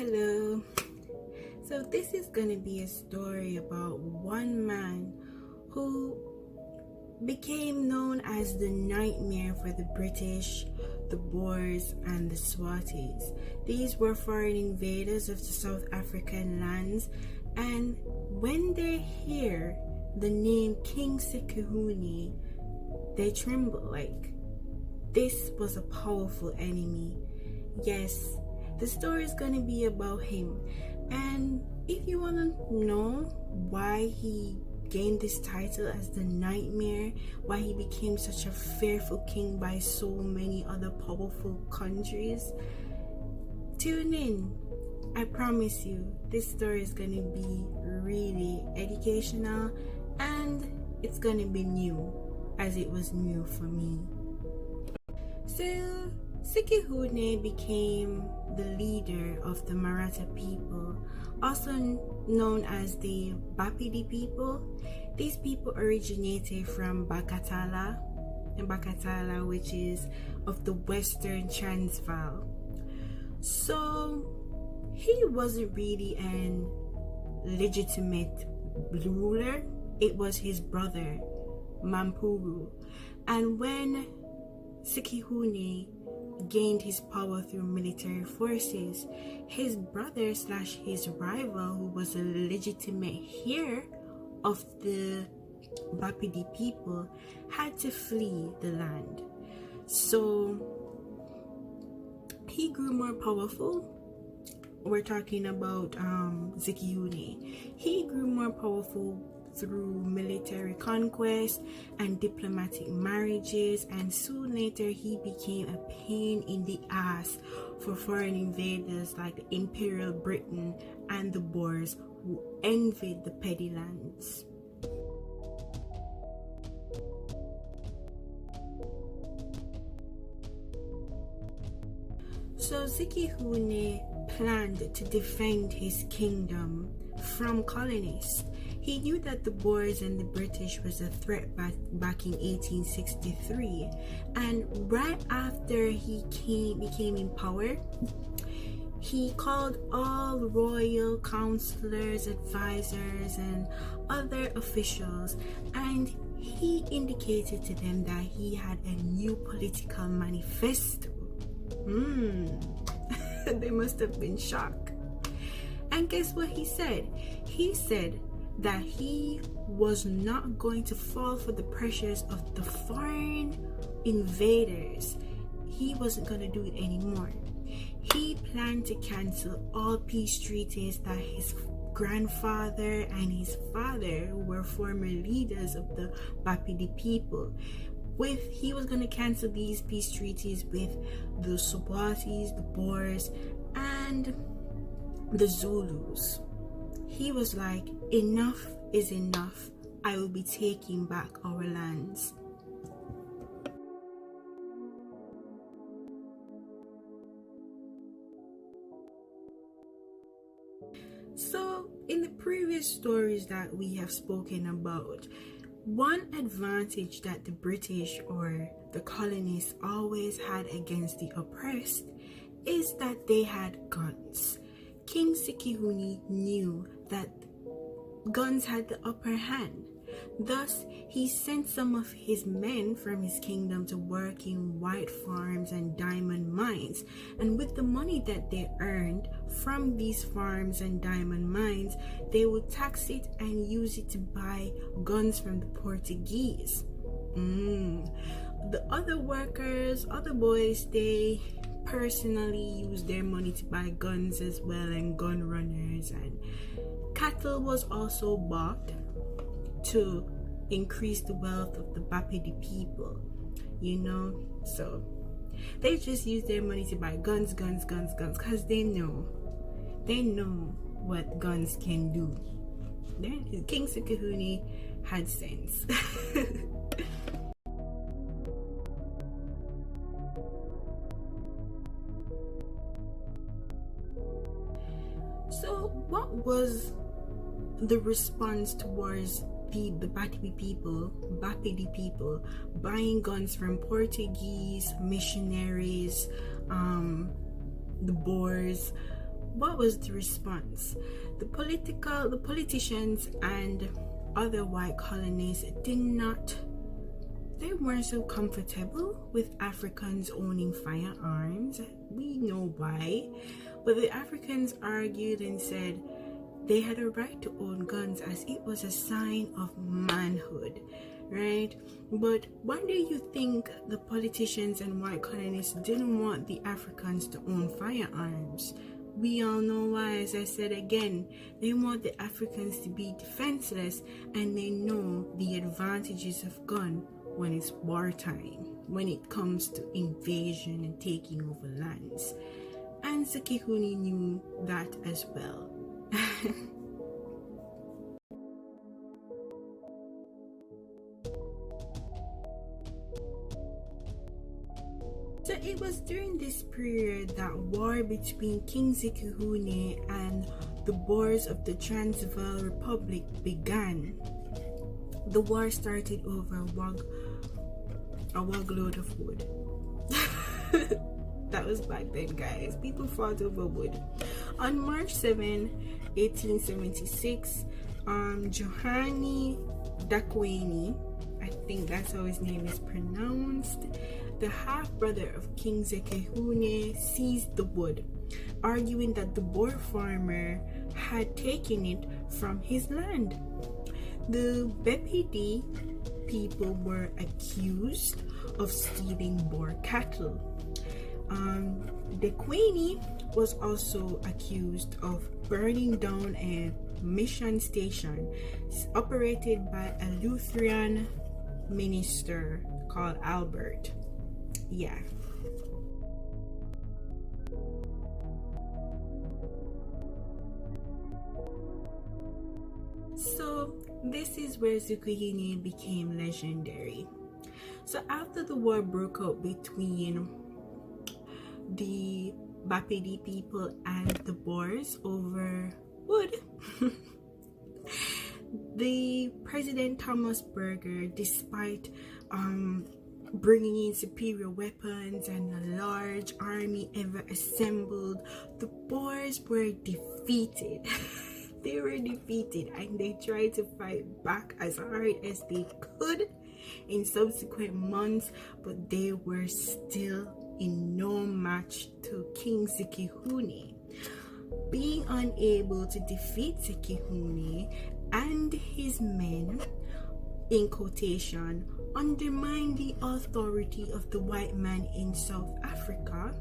Hello. So this is gonna be a story about one man who became known as the nightmare for the British, the Boers, and the Swazis. These were foreign invaders of the South African lands, and when they hear the name King Sekhukhune, they tremble. Like, this was a powerful enemy. Yes, the story is going to be about him. And if you want to know why he gained this title as the nightmare, why he became such a fearful king by so many other powerful countries, tune in. I promise you, this story is going to be really educational, and it's going to be new, as it was new for me. So Sekhukhune became the leader of the Maratha people, also known as the Pedi people. These people originated from Bakatala, which is of the Western Transvaal. So he wasn't really an legitimate ruler. It was his brother, Mampuru. And when Sekhukhune gained his power through military forces, his brother slash his rival, who was a legitimate heir of the Pedi people, had to flee the land. So he grew more powerful. We're talking about Sekhukhune. He grew more powerful through military conquest and diplomatic marriages, and soon later he became a pain in the ass for foreign invaders like the Imperial Britain and the Boers, who envied the Pedi lands. So Sekhukhune planned to defend his kingdom from colonists. He knew that the Boers and the British was a threat back in 1863, and right after he became in power, he called all royal counselors, advisors, and other officials, and he indicated to them that he had a new political manifesto. They must have been shocked. And guess what he said? He said that he was not going to fall for the pressures of the foreign invaders. He wasn't going to do it anymore. He planned to cancel all peace treaties that his grandfather and his father, who were former leaders of the Pedi people, he was going to cancel these peace treaties with the Swazis, the Boers, and the Zulus. He was like, enough is enough. I will be taking back our lands. So in the previous stories that we have spoken about, one advantage that the British or the colonists always had against the oppressed is that they had guns. King Sekhukhune knew that guns had the upper hand. Thus, he sent some of his men from his kingdom to work in white farms and diamond mines. And with the money that they earned from these farms and diamond mines, they would tax it and use it to buy guns from the Portuguese. The other workers, other boys, they personally used their money to buy guns as well, and gun runners, and cattle was also bought to increase the wealth of the Pedi people, so they just use their money to buy guns, because they know what guns can do. King Sekhukhune had sense. So what was the response towards the Pedi people buying guns from Portuguese missionaries, the Boers? what was the response? The politicians and other white colonists they weren't so comfortable with Africans owning firearms. We know why. But the Africans argued and said they had a right to own guns as it was a sign of manhood, right? But why do you think the politicians and white colonists didn't want the Africans to own firearms? We all know why. As I said again, they want the Africans to be defenseless, and they know the advantages of gun when it's wartime, when it comes to invasion and taking over lands. And Sekhukhune knew that as well. So it was during this period that war between King Sekhukhune and the Boers of the Transvaal Republic began. The war started over a wagload of wood. That was back then, guys. People fought over wood. On March 7, 1876, Johanni Dakweni, I think that's how his name is pronounced, the half-brother of King Sekhukhune, seized the wood, arguing that the Boer farmer had taken it from his land. The Pedi people were accused of stealing Boer cattle. Dakweni was also accused of burning down a mission station operated by a Lutheran minister called Albert. Yeah. So this is where Sekhukhune became legendary. So after the war broke out between the Bapedi people and the Boers over wood, the President Thomas Burger, despite bringing in superior weapons and a large army ever assembled, the Boers were defeated. They were defeated, and they tried to fight back as hard as they could in subsequent months, but they were still in no match to King Sekhukhune. Being unable to defeat Sekhukhune and his men, in quotation, undermine the authority of the white man in South Africa,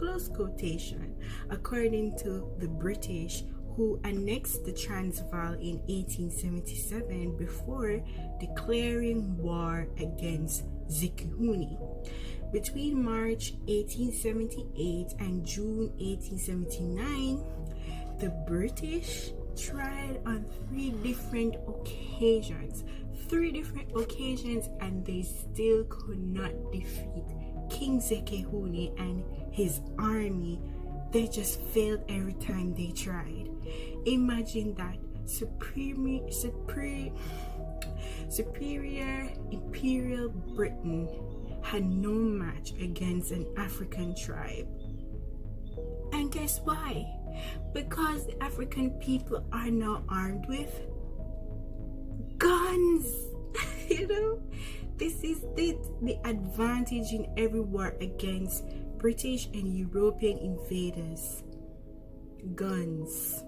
close quotation, according to the British, who annexed the Transvaal in 1877 before declaring war against Sekhukhune. Between March 1878 and June 1879, the British tried on three different occasions, and they still could not defeat King Sekhukhune and his army. They just failed every time they tried. Imagine that. Superior Imperial Britain had no match against an African tribe. And guess why? Because the African people are now armed with guns. You know, this is the advantage in every war against British and European invaders. Guns.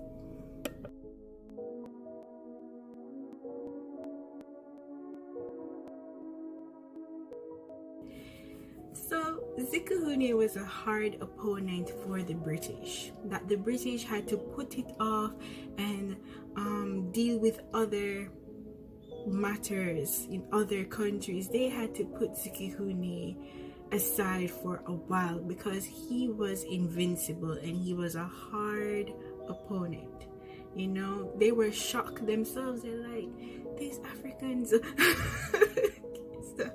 So Sekhukhune was a hard opponent for the British, that the British had to put it off and deal with other matters in other countries. They had to put Sekhukhune aside for a while because he was invincible and he was a hard opponent. You know, they were shocked themselves. They're like, these Africans. So,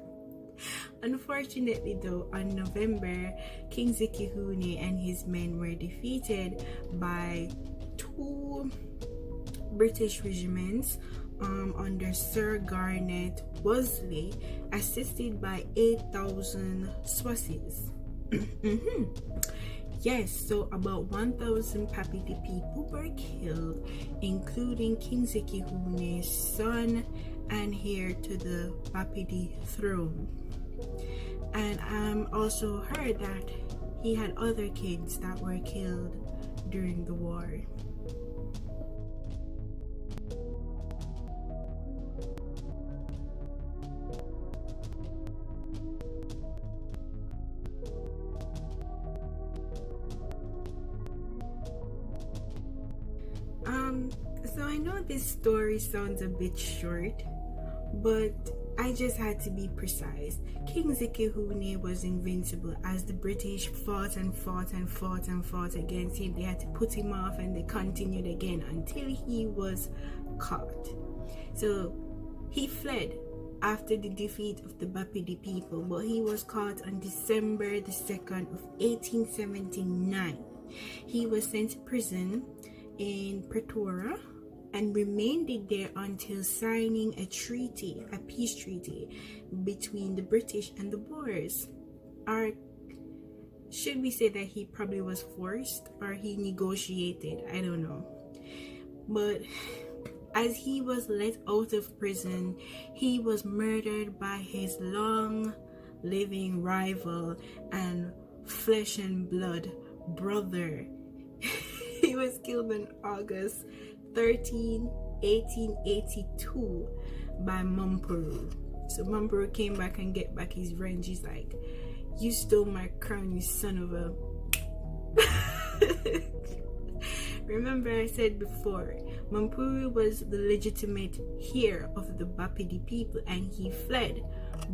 unfortunately though, on November, King Sekhukhune and his men were defeated by two British regiments under Sir Garnet Wolseley, assisted by 8,000 Swazis. Yes, so about 1,000 Pedi people were killed, including King Sekhukhune, son and heir to the Pedi throne. And also heard that he had other kids that were killed during the war. So I know this story sounds a bit short, but I just had to be precise. King Sekhukhune was invincible. As the British fought and fought and fought and fought against him, they had to put him off, and they continued again until he was caught. So he fled after the defeat of the Pedi people, but he was caught on December the 2nd of 1879. He was sent to prison in Pretoria and remained there until signing a peace treaty between the British and the Boers. Or should we say that he probably was forced, or he negotiated? I don't know. But as he was let out of prison, he was murdered by his long-living rival and flesh and blood brother. He was killed on August 13, 1882 by Mumperu. So Mumperu came back and get back his revenge. He's like, you stole my crown, you son of a... Remember I said before, Mumperu was the legitimate heir of the Pedi people, and he fled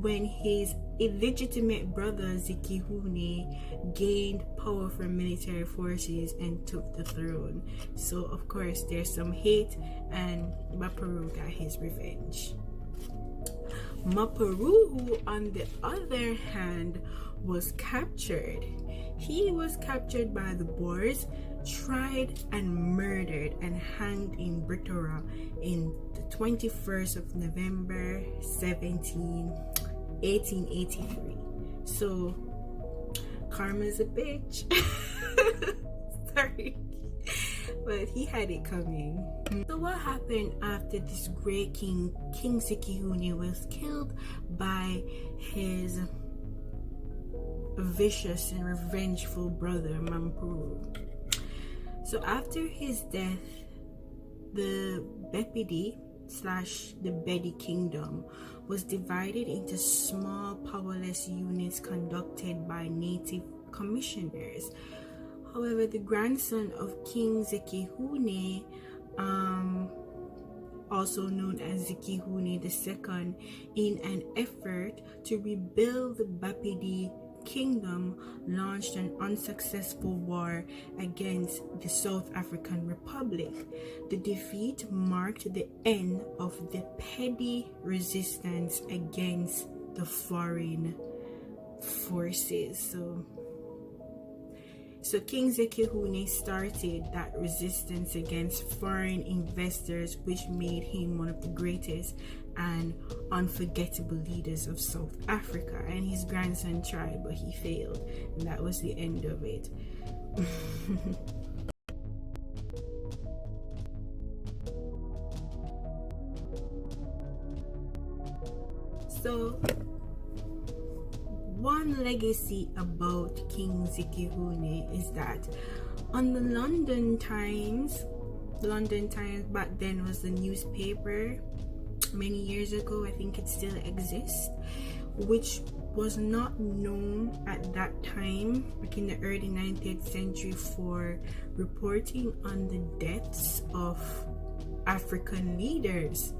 when his illegitimate brother Sekhukhune gained power from military forces and took the throne. So of course there's some hate, and Mumperu got his revenge. Mumperu, who on the other hand was captured. He was captured by the Boers, tried and murdered and hanged in Betrayal in the 21st of November 1883. So karma's a bitch. Sorry, but he had it coming. So what happened after this great King Sekhukhune was killed by his vicious and revengeful brother Mumperu? So after his death, the Pedi / the Pedi Kingdom was divided into small powerless units conducted by native commissioners. However, the grandson of King Sekhukhune, also known as Sekhukhune II, in an effort to rebuild the Pedi Kingdom, launched an unsuccessful war against the South African Republic. The defeat marked the end of the Pedi resistance against the foreign forces. So King Sekhukhune started that resistance against foreign investors, which made him one of the greatest and unforgettable leaders of South Africa. And his grandson tried, but he failed, and that was the end of it. So one legacy about King Sekhukhune is that on the London Times back then was the newspaper many years ago, I think it still exists, which was not known at that time, like in the early 19th century, for reporting on the deaths of African leaders.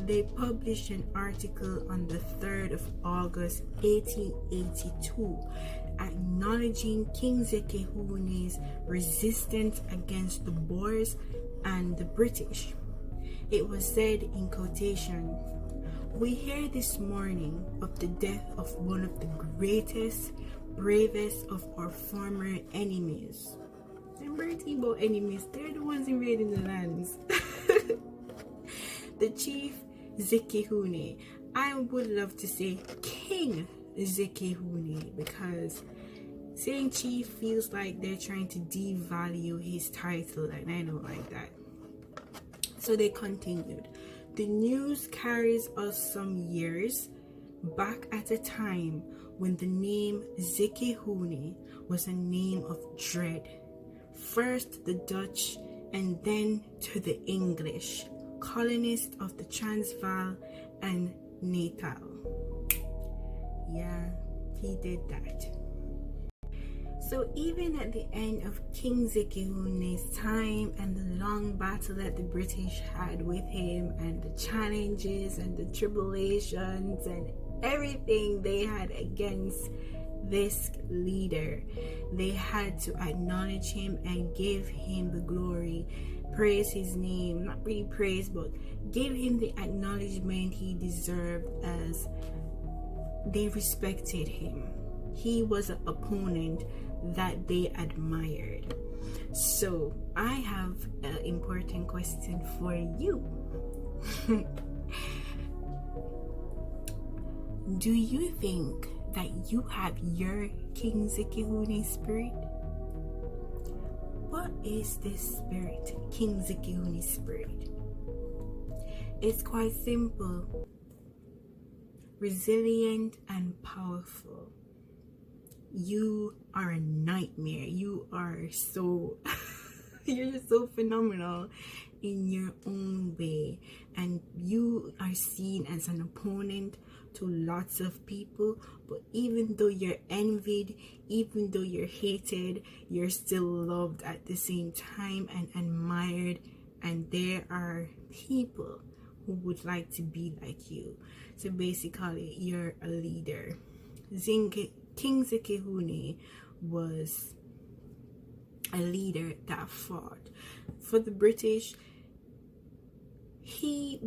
They published an article on the 3rd of August 1882 acknowledging King Sekhukhune's resistance against the Boers and the British. It was said in quotation, "We hear this morning of the death of one of the greatest, bravest of our former enemies." And Bertie enemies, they're the ones invading the lands. The chief Sekhukhune. I would love to say King Sekhukhune, because Saying chief feels like they're trying to devalue his title, and I don't like that. So they continued. The news carries us some years back at a time when the name Sekhukhune was a name of dread. First the Dutch and then to the English, colonists of the Transvaal and Natal. Yeah, he did that. So even at the end of King Sekhukhun's time and the long battle that the British had with him, and the challenges and the tribulations and everything they had against this leader, they had to acknowledge him and give him the glory, praise his name, not really praise, but give him the acknowledgement he deserved, as they respected him. He was an opponent that they admired. So I have an important question for you. Do you think that you have your King Sekhukhune spirit? What is this spirit, King Sekhukhune spirit? It's quite simple, resilient and powerful. You are a nightmare. You are so you're just so phenomenal in your own way, and you are seen as an opponent to lots of people. But even though you're envied, even though you're hated, you're still loved at the same time and admired, and there are people who would like to be like you. So basically, you're a leader. King Sekhukhune was a leader that fought for the British. He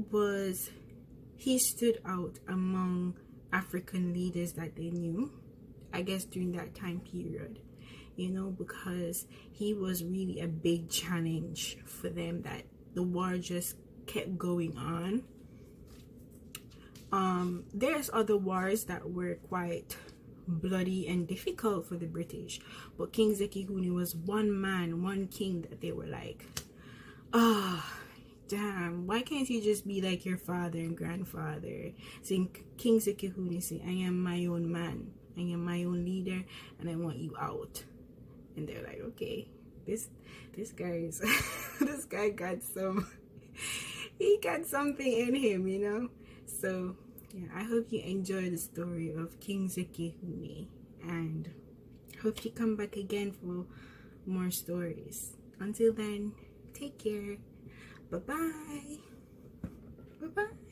stood out among African leaders that they knew, I guess, during that time period, because he was really a big challenge for them, that the war just kept going on. There's other wars that were quite bloody and difficult for the British, but King Sekhukhune was one man, one king that they were like, damn, why can't you just be like your father and grandfather? So King Sekhukhune said, I am my own man, I am my own leader, and I want you out. And they're like, okay, this guy is this guy got he got something in him, So yeah, I hope you enjoy the story of King Sekhukhune, and hope you come back again for more stories. Until then, take care. Bye-bye. Bye-bye.